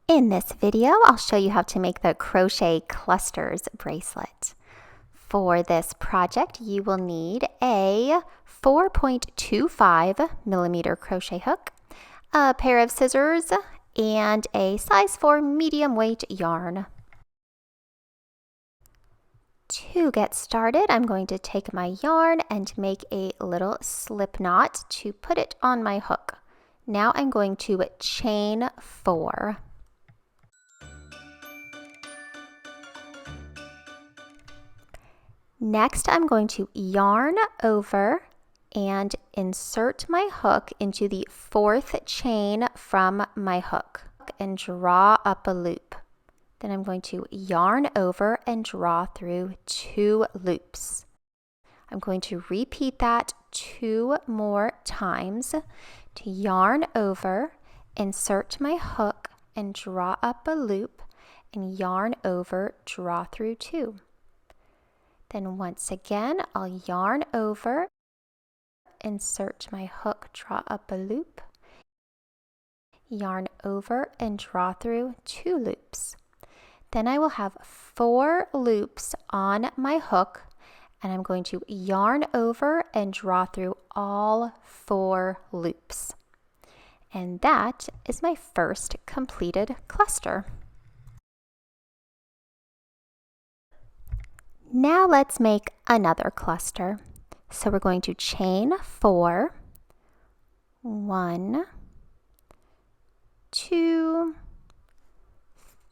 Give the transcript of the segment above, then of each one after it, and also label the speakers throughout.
Speaker 1: In this video, I'll show you how to make the crochet clusters bracelet. For this project, you will need a 4.25 millimeter crochet hook, a pair of scissors, and a size 4 medium weight yarn. To get started, I'm going to take my yarn and make a little slip knot to put it on my hook. Now I'm going to chain 4. Next, I'm going to yarn over and insert my hook into the 4th chain from my hook and draw up a loop. Then I'm going to yarn over and draw through 2 loops. I'm going to repeat that 2 more times. To yarn over, insert my hook and draw up a loop, and yarn over, draw through 2. Then once again, I'll yarn over, insert my hook, draw up a loop, yarn over and draw through 2 loops. Then I will have 4 loops on my hook, and I'm going to yarn over and draw through all 4 loops. And that is my first completed cluster. Now let's make another cluster. So we're going to chain 4, 1, 2,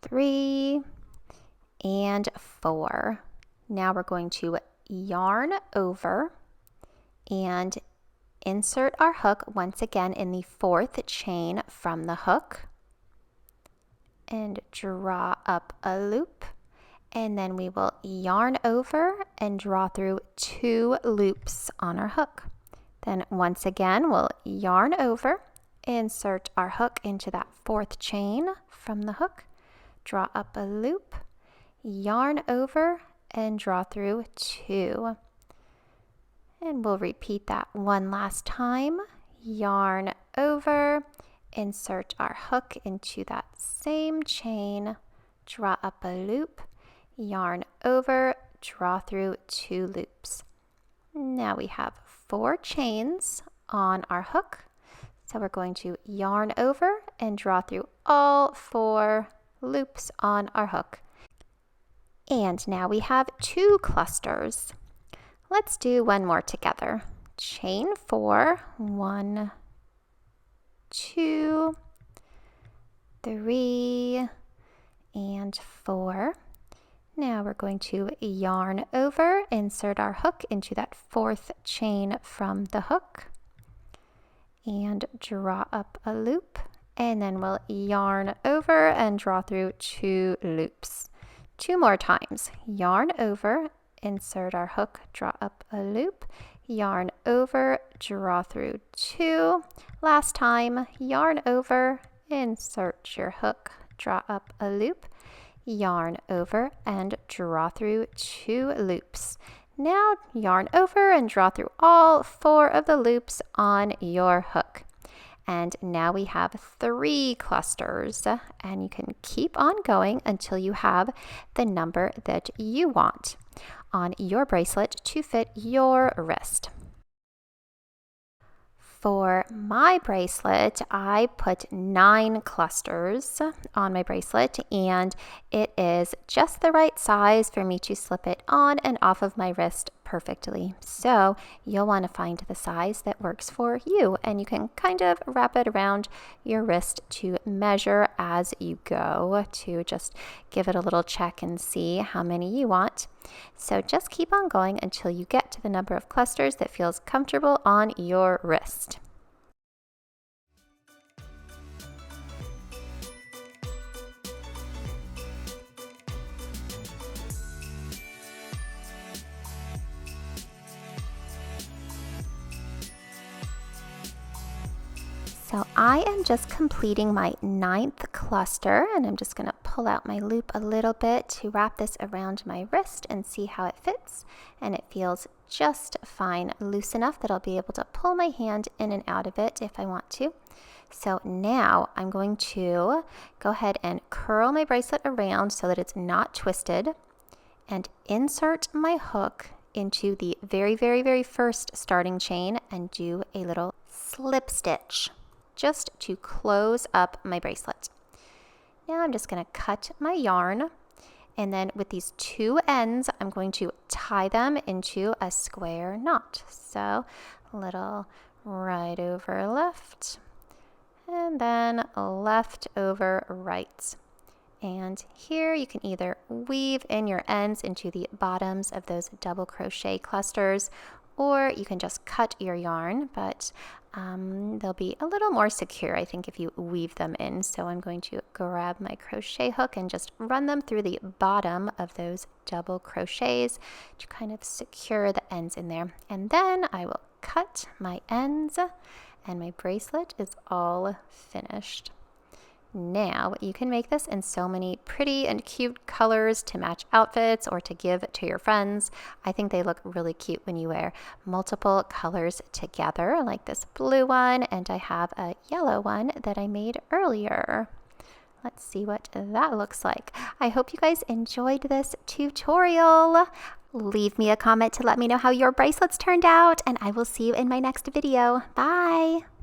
Speaker 1: 3, and 4. Now we're going to yarn over and insert our hook once again in the 4th chain from the hook and draw up a loop. And then we will yarn over and draw through 2 loops on our hook. Then once again, we'll yarn over, insert our hook into that 4th chain from the hook, draw up a loop, yarn over, and draw through 2. And we'll repeat that one last time. Yarn over, insert our hook into that same chain, draw up a loop, yarn over, draw through 2 loops. Now we have 4 chains on our hook. So we're going to yarn over and draw through all 4 loops on our hook. And now we have 2 clusters. Let's do one more together. Chain 4, 1, 2, 3, and 4. Now we're going to yarn over, insert our hook into that 4th chain from the hook, and draw up a loop, and then we'll yarn over and draw through 2 loops. 2 more times. Yarn over, insert our hook, draw up a loop, yarn over, draw through 2. Last time, yarn over, insert your hook, draw up a loop, yarn over and draw through 2 loops. Now yarn over and draw through all 4 of the loops on your hook. And now we have 3 clusters, and you can keep on going until you have the number that you want on your bracelet to fit your wrist. For my bracelet, I put 9 clusters on my bracelet, and it is just the right size for me to slip it on and off of my wrist perfectly. So you'll want to find the size that works for you, and you can kind of wrap it around your wrist to measure as you go to just give it a little check and see how many you want. So just keep on going until you get to the number of clusters that feels comfortable on your wrist. So I am just completing my 9th cluster, and I'm just going to pull out my loop a little bit to wrap this around my wrist and see how it fits. And it feels just fine, loose enough that I'll be able to pull my hand in and out of it if I want to. So now I'm going to go ahead and curl my bracelet around so that it's not twisted and insert my hook into the very first starting chain and do a little slip stitch just to close up my bracelet. Now I'm just going to cut my yarn, and then with these two ends I'm going to tie them into a square knot. So a little right over left and then left over right. And here you can either weave in your ends into the bottoms of those double crochet clusters, or you can just cut your yarn, but they'll be a little more secure, I think, if you weave them in. So I'm going to grab my crochet hook and just run them through the bottom of those double crochets to kind of secure the ends in there. And then I will cut my ends, and my bracelet is all finished. Now you can make this in so many pretty and cute colors to match outfits or to give to your friends. I think they look really cute when you wear multiple colors together, like this blue one, and I have a yellow one that I made earlier. Let's see what that looks like. I hope you guys enjoyed this tutorial. Leave me a comment to let me know how your bracelets turned out, and I will see you in my next video. Bye!